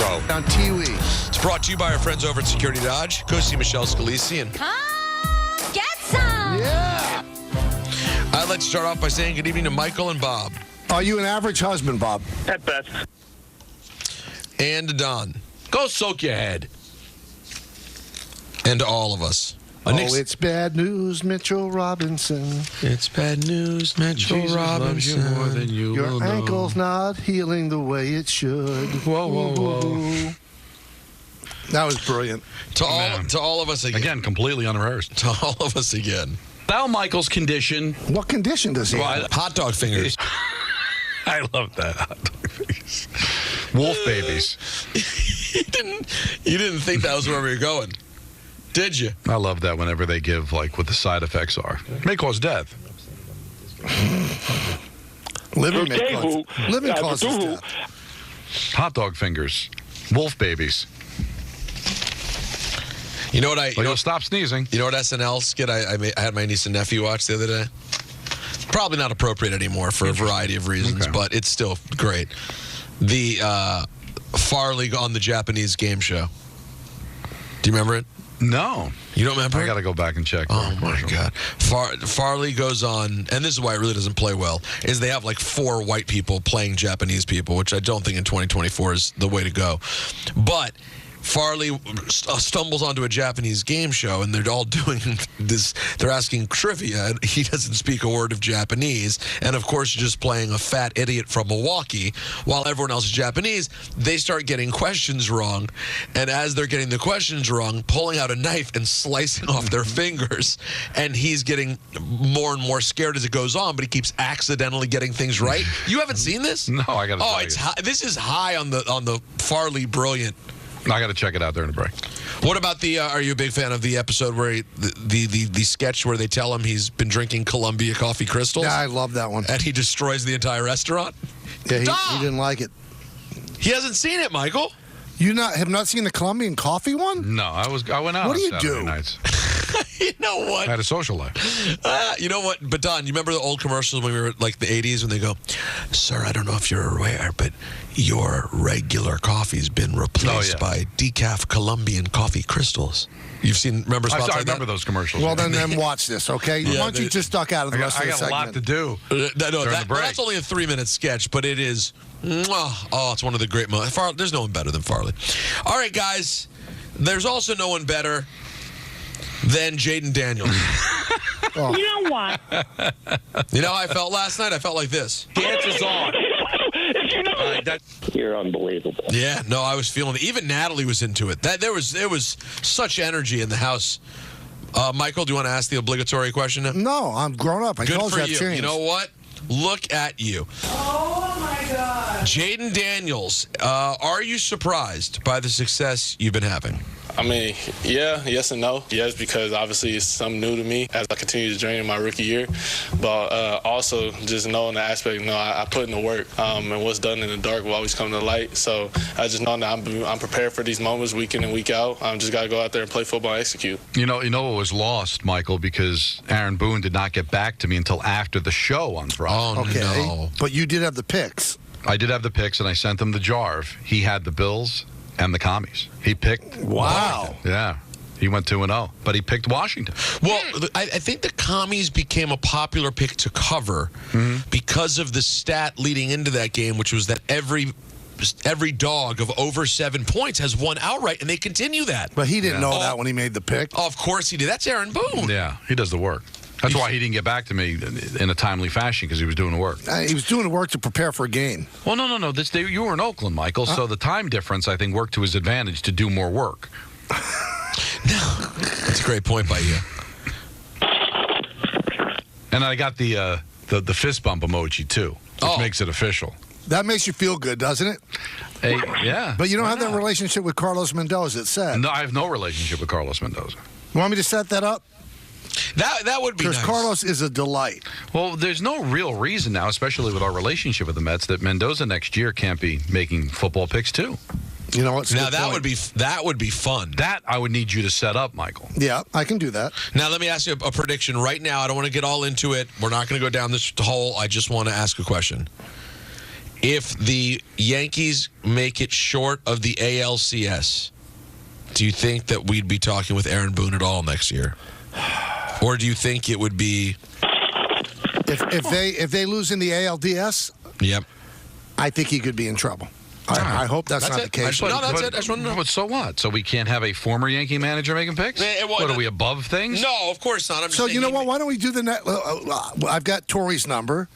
Whoa. On Tiwi. It's brought to you by our friends over at Security Dodge. Go see Michelle Scalisi. And Come get some. Yeah. I'd like to start off by saying good evening to Michael and Bob. Are you an average husband, Bob? At best. And to Don. Go soak your head. And to all of us. It's bad news, Mitchell Robinson. It's bad news, Mitchell Jesus Robinson. loves you more than you Your will ankle's know. not healing the way it should. Whoa, whoa, whoa. That was brilliant. To all of us again. Again, completely unrehearsed. To all of us again. Al Michael's condition. What condition does he have? Hot dog fingers. I love that. Hot dog face. Wolf babies. You didn't think that was where we were going, did you? I love that whenever they give, like, what the side effects are. May cause death. Living Okay, causes who? death. Hot dog fingers. Wolf babies. You know what You'll stop sneezing. You know what SNL skit I had my niece and nephew watch the other day? Probably not appropriate anymore for a variety of reasons, but it's still great. The Farley on the Japanese game show. Do you remember it? No. You don't remember I it? got to go back and check. Oh, my God. Farley goes on, and this is why it really doesn't play well, is they have like 4 white people playing Japanese people, which I don't think in 2024 is the way to go. But Farley stumbles onto a Japanese game show, and they're all doing this. They're asking trivia, and he doesn't speak a word of Japanese. And, of course, just playing a fat idiot from Milwaukee, while everyone else is Japanese. They start getting questions wrong, and as they're getting the questions wrong, pulling out a knife and slicing off their fingers. And he's getting more and more scared as it goes on, but he keeps accidentally getting things right. You haven't seen this? No, I got to Oh, it's high. This is high on the Farley brilliant. I got to check it out during the break. What about the? Are you a big fan of the episode where the sketch where they tell him he's been drinking Columbia coffee crystals? Yeah, I love that one. And he destroys the entire restaurant. Yeah, he didn't like it. He hasn't seen it, Michael. You have not seen the Colombian coffee one? No, I went out What do on you Saturday do? nights. You know I what? had a social life. You know what? But Don, you remember the old commercials when we were like the 80s when they go, "Sir, I don't know if you're aware, but your regular coffee's been replaced by decaf Colombian coffee crystals." You've seen, remember spots like I remember that? those commercials. Well, then watch this, okay? Yeah, Why don't you just duck out of the rest of the I got a segment? lot to do. No, the break. that's only a 3-minute sketch, but it is. Oh, it's one of the great moments. There's no one better than Farley. All right, guys. There's also no one better than Jayden Daniels. You know what? You know how I felt last night? I felt like this. Dance is on. You're unbelievable. Yeah, no, I was feeling it. Even Natalie was into it. There was such energy in the house. Michael, do you want to ask the obligatory question now? No, I'm grown up. I Good told for you I've you. changed. You know what? Look at you. Oh, my God. Jayden Daniels, are you surprised by the success you've been having? I mean, yeah, yes and no. Yes, because obviously it's something new to me as I continue to journey in my rookie year. But also just knowing the aspect, I put in the work, and what's done in the dark will always come to the light. So I just know that I'm prepared for these moments week in and week out. I'm just got to go out there and play football and execute. You know what was lost, Michael, because Aaron Boone did not get back to me until after the show on Friday. Oh, Okay. no. But you did have the picks. I did have the picks, and I sent him the Jarve. He had the Bills and the Commies. He picked Wow. Washington. Yeah. He went 2-0, but he picked Washington. Well, I think the Commies became a popular pick to cover because of the stat leading into that game, which was that every dog of over 7 points has won outright, and they continue that. But he didn't know that when he made the pick. Of course he did. That's Aaron Boone. Yeah, he does the work. That's why he didn't get back to me in a timely fashion, because he was doing the work. He was doing the work to prepare for a game. Well, no. You were in Oakland, Michael, so the time difference, I think, worked to his advantage to do more work. That's a great point by you. And I got the fist bump emoji, too, which makes it official. That makes you feel good, doesn't it? Hey, yeah. But you don't have that relationship with Carlos Mendoza, it's sad. No, I have no relationship with Carlos Mendoza. You want me to set that up? That would be nice. Because Carlos is a delight. Well, there's no real reason now, especially with our relationship with the Mets, that Mendoza next year can't be making football picks, too. You know what? Now, that would be fun. That I would need you to set up, Michael. Yeah, I can do that. Now, let me ask you a prediction right now. I don't want to get all into it. We're not going to go down this hole. I just want to ask a question. If the Yankees make it short of the ALCS, do you think that we'd be talking with Aaron Boone at all next year? Or do you think it would be... If they lose in the ALDS, Yep. I think he could be in trouble. I hope that's not the case. No, that's it. I just want to know. But so what? So we can't have a former Yankee manager making picks? What, are we above things? No, of course not. I'm just So saying you know what? Why don't we do the net? I've got Torrey's number,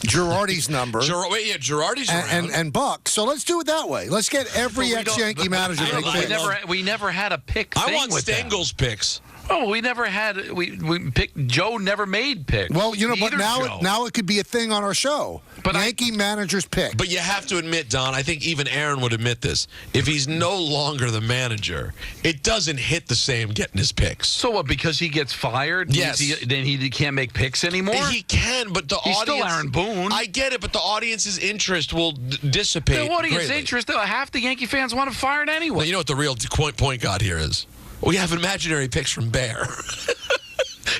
Girardi's number, Girardi's around. and Buck. So let's do it that way. Let's get every ex-Yankee manager to make picks. We never had a pick thing I want with Stengel's picks. Oh, we never had. We picked. Joe never made picks. Well, you know, but Joe. now it could be a thing on our show. But Yankee managers pick. But you have to admit, Don, I think even Aaron would admit this. If he's no longer the manager, it doesn't hit the same getting his picks. So what? Because he gets fired? Yes. Then he can't make picks anymore? He can, but the He's audience... still Aaron Boone. I get it, but the audience's interest will dissipate. The audience greatly. interest, half the Yankee fans want him fired anyway. Well, you know what the real point God here is? We have imaginary picks from Bear.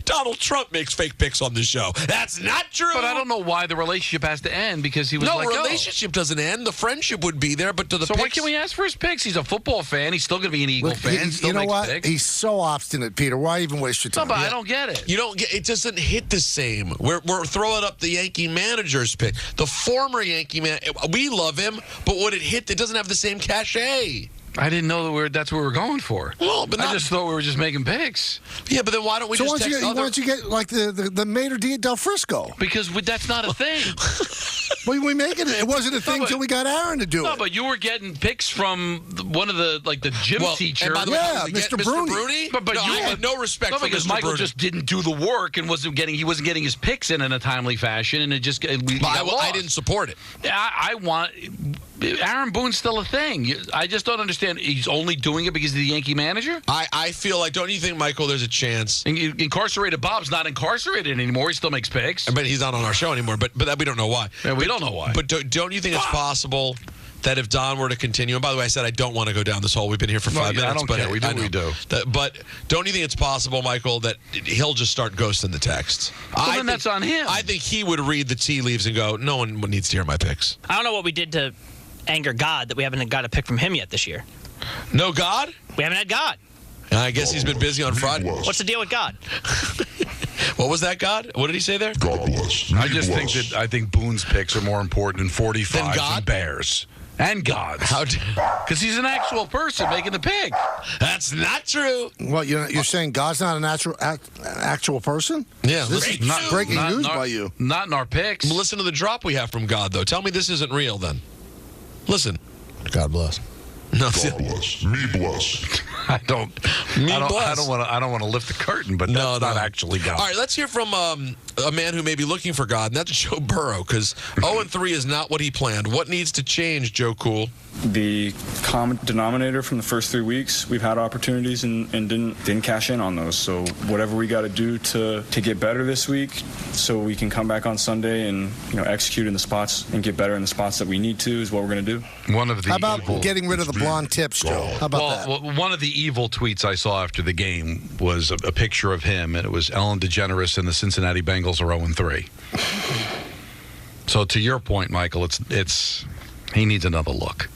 Donald Trump makes fake picks on the show. That's not true. But I don't know why the relationship has to end because he was No, relationship doesn't end. The friendship would be there, but to the So picks... why can't we ask for his picks? He's a football fan. He's still going to be an Eagle fan. You know what? He's so obstinate, Peter. Why even waste your time? No, but I don't get it. You don't get it. Doesn't hit the same. We're throwing up the Yankee manager's pick. The former Yankee man, we love him, but would it hit? It doesn't have the same cachet. I didn't know that that's what we were going for. Well, but I just thought we were just making picks. Yeah, but then why don't we So just text why don't you get like the Mater D at Del Frisco? Because that's not a thing. Well, we make it. It wasn't a thing until we got Aaron to do it. No, but you were getting picks from one of the gym teacher. And by the way, Mr. Bruni. But no, I have no respect for because Mr. Michael Bruni. just didn't do the work and he wasn't getting his picks in a timely fashion, and it just I didn't support it. I want Aaron Boone's still a thing. I just don't understand. He's only doing it because of the Yankee manager? I feel like, don't you think, Michael, there's a chance? Incarcerated Bob's not incarcerated anymore. He still makes picks. But he's not on our show anymore. But we don't know why. Yeah, we don't know why. But don't you think it's possible that if Don were to continue, and by the way, I said I don't want to go down this hole. We've been here for 5 minutes. I don't care. We do what we do. But don't you think it's possible, Michael, that he'll just start ghosting the texts? Well, then that's on him. I think he would read the tea leaves and go, no one needs to hear my picks. I don't know what we did to anger God that we haven't got a pick from him yet this year. No God? We haven't had God. I guess he's been busy on Friday. What's the deal with God? What was that, God? What did he say there? God bless. I just think I think Boone's picks are more important than 45 and Bears. And God's. How? Because he's an actual person making the pick. That's not true. Well, you're saying God's not an actual person? Yeah. This is not breaking news by you. Not in our picks. Listen to the drop we have from God, though. Tell me this isn't real, then. Listen. God bless. No, God bless. Me bless. I don't want to lift the curtain, but that's not actually God. All right, let's hear from a man who may be looking for God, and that's Joe Burrow, because 0-3 is not what he planned. What needs to change, Joe Cool? The common denominator from the first 3 weeks, we've had opportunities and didn't cash in on those. So whatever we got to do to get better this week, so we can come back on Sunday and execute in the spots and get better in the spots that we need to, is what we're going to do. How about getting rid of the blonde tips, Joe? How about that? Well, one of the evil tweets I saw after the game was a picture of him, and it was Ellen DeGeneres and the Cincinnati Bengals are 0-3. So to your point, Michael, it's he needs another look.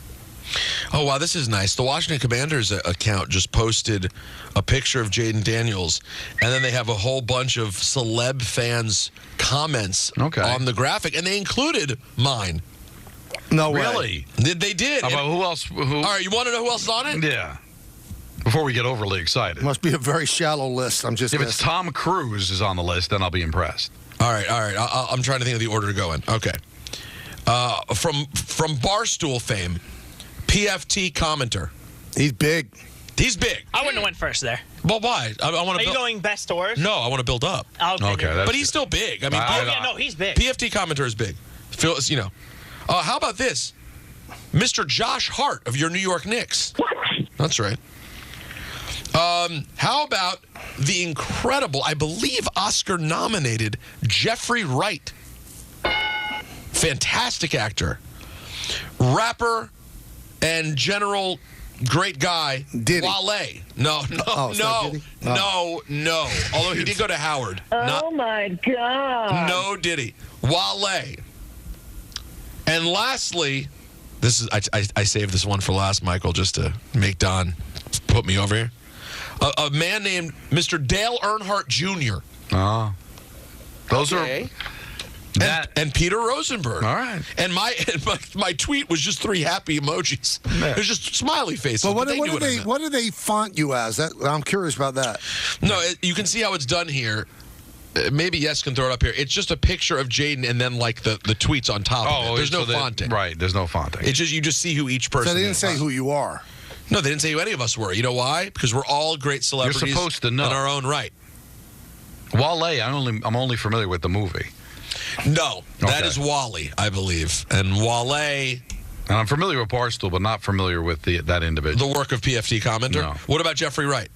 Oh, wow, this is nice. The Washington Commanders account just posted a picture of Jayden Daniels, and then they have a whole bunch of celeb fans' comments on the graphic, and they included mine. No way. Really? They did. How about who else? All right, you want to know who else is on it? Yeah. Before we get overly excited. Must be a very shallow list. I'm just If it's Tom Cruise is on the list, then I'll be impressed. All right. I'm trying to think of the order to go in. Okay. From Barstool fame, PFT commenter. He's big. He's big. I wouldn't have went first there. Well, why? I want to. Are you going best to worst? No, I want to build up. Okay, but he's still big. I mean, he's big. PFT commenter is big. How about this? Mr. Josh Hart of your New York Knicks. That's right. How about the incredible, I believe Oscar-nominated Jeffrey Wright? Fantastic actor. Rapper and general great guy, Diddy. Wale. No. Although he did go to Howard. Oh, my God. No Diddy. Wale. And lastly, this is I saved this one for last, Michael, just to make Don put me over here. A man named Mr. Dale Earnhardt Jr. Oh. Those are... And Peter Rosenberg. All right. And my tweet was just 3 happy emojis. It was just smiley faces. But what But do they font you as? I'm curious about that. No, you can see how it's done here. Maybe Yes can throw it up here. It's just a picture of Jayden and then like the tweets on top of it. There's no fonting. Right, there's no fonting. It's just you just see who each person is. So they didn't say who you are. No, they didn't say who any of us were. You know why? Because we're all great celebrities. You're supposed to know. In our own right. Wale, I'm only familiar with the movie. No, that is Wally, I believe. And Wale... And I'm familiar with Barstool, but not familiar with that individual. The work of PFT commenter? No. What about Jeffrey Wright?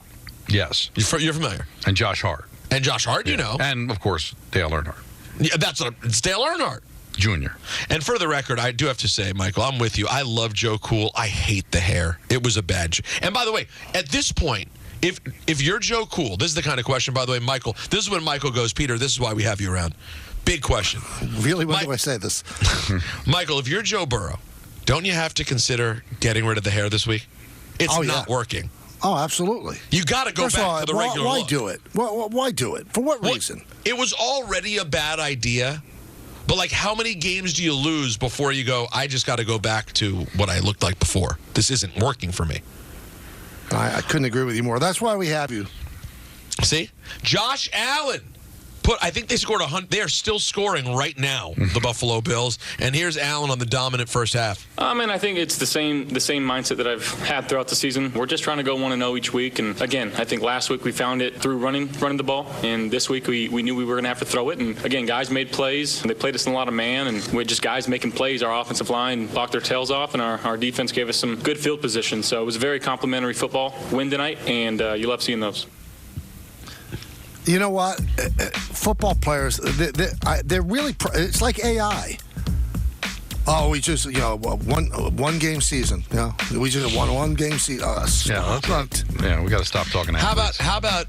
Yes. You're familiar? And Josh Hart. And Josh Hart, you know. And, of course, Dale Earnhardt. Yeah, it's Dale Earnhardt. Jr. And for the record, I do have to say, Michael, I'm with you. I love Joe Cool. I hate the hair. It was a bad... And by the way, at this point, if you're Joe Cool, this is the kind of question, by the way, Michael, this is when Michael goes, Peter, this is why we have you around. Big question. Really? When do I say this? Michael, if you're Joe Burrow, don't you have to consider getting rid of the hair this week? It's not working. Oh, absolutely. You got to go back to the regular Why look. do it? Why do it? For what reason? It was already a bad idea, but like how many games do you lose before you go, I just got to go back to what I looked like before? This isn't working for me. I couldn't agree with you more. That's why we have you. See? Josh Allen. I think they scored 100. They are still scoring right now, the Buffalo Bills. And here's Allen on the dominant first half. And I think it's the same mindset that I've had throughout the season. We're just trying to go 1-0 each week. And again, I think last week we found it through running the ball. And this week we knew we were going to have to throw it. And again, guys made plays. And they played us in a lot of man. And we had just guys making plays. Our offensive line locked their tails off. And our defense gave us some good field position. So it was a very complimentary football win tonight. And you love seeing those. You know what? Football players, they're really, it's like AI. Oh, we just, one game season. We just won one game season. We got to stop talking. How about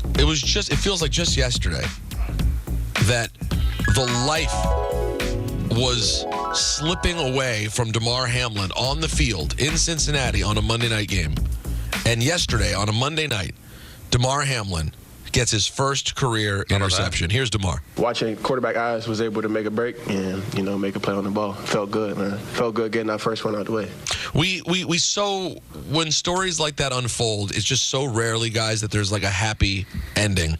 it feels like just yesterday that the life was slipping away from Damar Hamlin on the field in Cincinnati on a Monday night game. And yesterday on a Monday night, Damar Hamlin gets his first career interception. Here's Damar. Watching quarterback eyes, was able to make a break and, make a play on the ball. Felt good, man. Felt good getting that first one out of the way. When stories like that unfold, it's just so rarely, guys, that there's like a happy ending.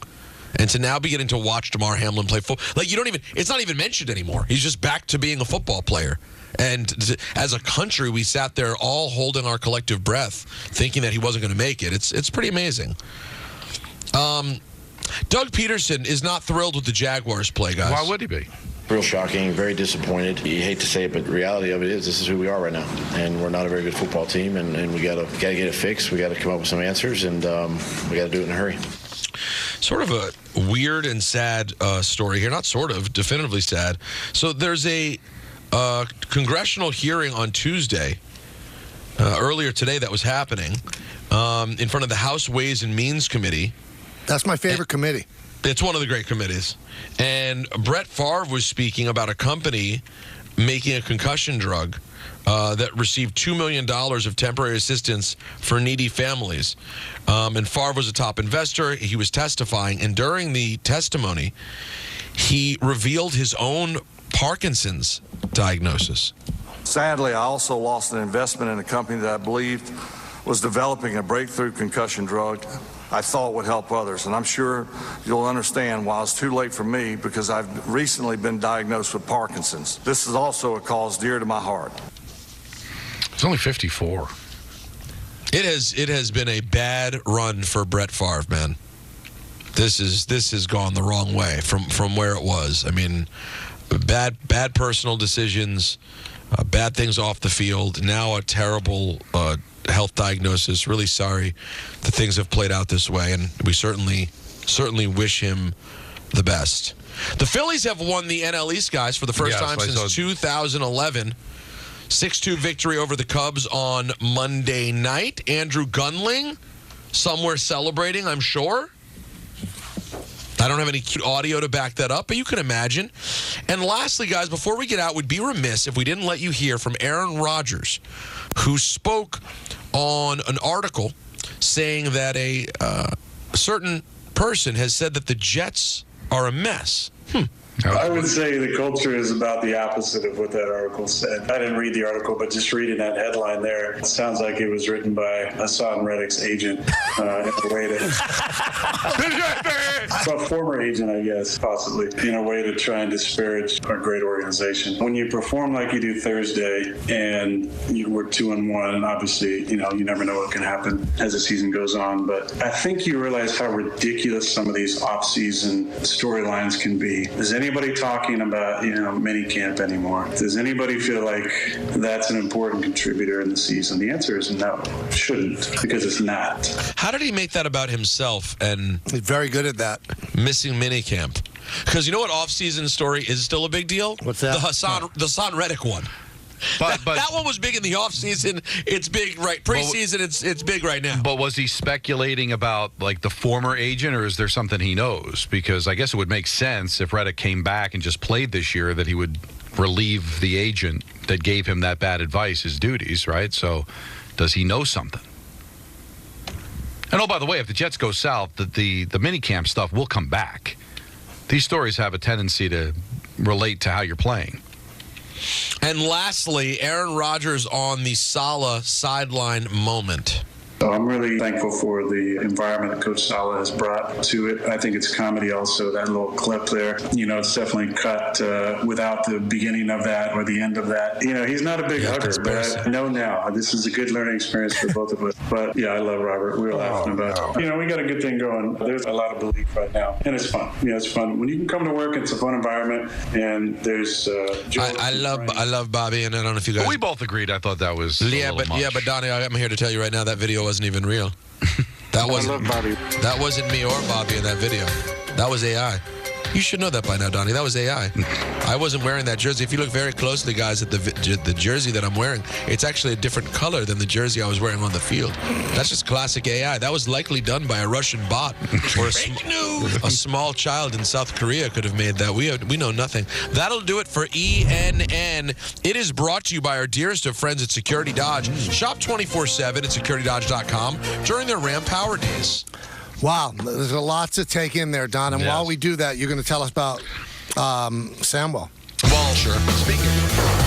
And to now be getting to watch Damar Hamlin play football, it's not even mentioned anymore. He's just back to being a football player. And as a country, we sat there all holding our collective breath, thinking that he wasn't going to make it. It's pretty amazing. Doug Peterson is not thrilled with the Jaguars play, guys. Why would he be? Real shocking, very disappointed. You hate to say it, but the reality of it is this is who we are right now. And we're not a very good football team, and we gotta get it fixed. We got to come up with some answers, and we got to do it in a hurry. Sort of a weird and sad story here. Not sort of, definitively sad. So there's a congressional hearing on Tuesday, earlier today, that was happening in front of the House Ways and Means Committee. That's my favorite committee. It's one of the great committees. And Brett Favre was speaking about a company making a concussion drug that received $2 million of temporary assistance for needy families. And Favre was a top investor. He was testifying. And during the testimony, he revealed his own Parkinson's diagnosis. Sadly, I also lost an investment in a company that I believed was developing a breakthrough concussion drug I thought would help others. And I'm sure you'll understand why it's too late for me, because I've recently been diagnosed with Parkinson's. This is also a cause dear to my heart. He's only 54. It has been a bad run for Brett Favre, man. This has gone the wrong way from where it was. I mean, bad personal decisions, bad things off the field. Now a terrible health diagnosis. Really sorry that things have played out this way, and we certainly wish him the best. The Phillies have won the NL East, guys, for the first time since 2011. 6-2 victory over the Cubs on Monday night. Andrew Gunling somewhere celebrating, I'm sure. I don't have any cute audio to back that up, but you can imagine. And lastly, guys, before we get out, we'd be remiss if we didn't let you hear from Aaron Rodgers, who spoke on an article saying that a certain person has said that the Jets are a mess. I would say the culture is about the opposite of what that article said. I didn't read the article, but just reading that headline there, it sounds like it was written by Hassan Reddick's agent in a way to... a former agent, I guess, possibly, in a way to try and disparage our great organization. When you perform like you do Thursday and you were 2-1, and obviously, you never know what can happen as the season goes on, but I think you realize how ridiculous some of these off-season storylines can be. Does anybody talking about, mini camp anymore? Does anybody feel like that's an important contributor in the season? The answer is no. It shouldn't, because it's not. How did he make that about himself and he's very good at that. Missing minicamp? Because you know what off-season story is still a big deal? What's that? The Hassan Reddick one. But that one was big in the offseason. It's big right preseason. It's big right now. But was he speculating about like the former agent, or is there something he knows? Because I guess it would make sense if Reddick came back and just played this year that he would relieve the agent that gave him that bad advice his duties, right? So does he know something? And oh, by the way, if the Jets go south, the minicamp stuff will come back. These stories have a tendency to relate to how you're playing. And lastly, Aaron Rodgers on the Saleh sideline moment. So I'm really thankful for the environment that Coach Saleh has brought to it. I think it's comedy also, that little clip there. It's definitely cut without the beginning of that or the end of that. He's not a big hugger, but I know now this is a good learning experience for both of us. But, yeah, I love Robert. We were laughing about it. We got a good thing going. There's a lot of belief right now, and it's fun. It's fun. When you can come to work, it's a fun environment, and there's joy. I love Bobby, and I don't know if you guys... But we both agreed. I thought that was but Donnie, I'm here to tell you right now that video wasn't even real. That wasn't me or Bobby in that video. That was AI. You should know that by now, Donnie. That was AI. I wasn't wearing that jersey. If you look very closely, guys, at the jersey that I'm wearing, it's actually a different color than the jersey I was wearing on the field. That's just classic AI. That was likely done by a Russian bot or a small child in South Korea could have made that. We know nothing. That'll do it for ENN. It is brought to you by our dearest of friends at Security Dodge. Shop 24/7 at securitydodge.com during their Ram Power Days. Wow, there's a lot to take in there, Don. And while we do that, you're going to tell us about Samwell. Well, sure. Speaking of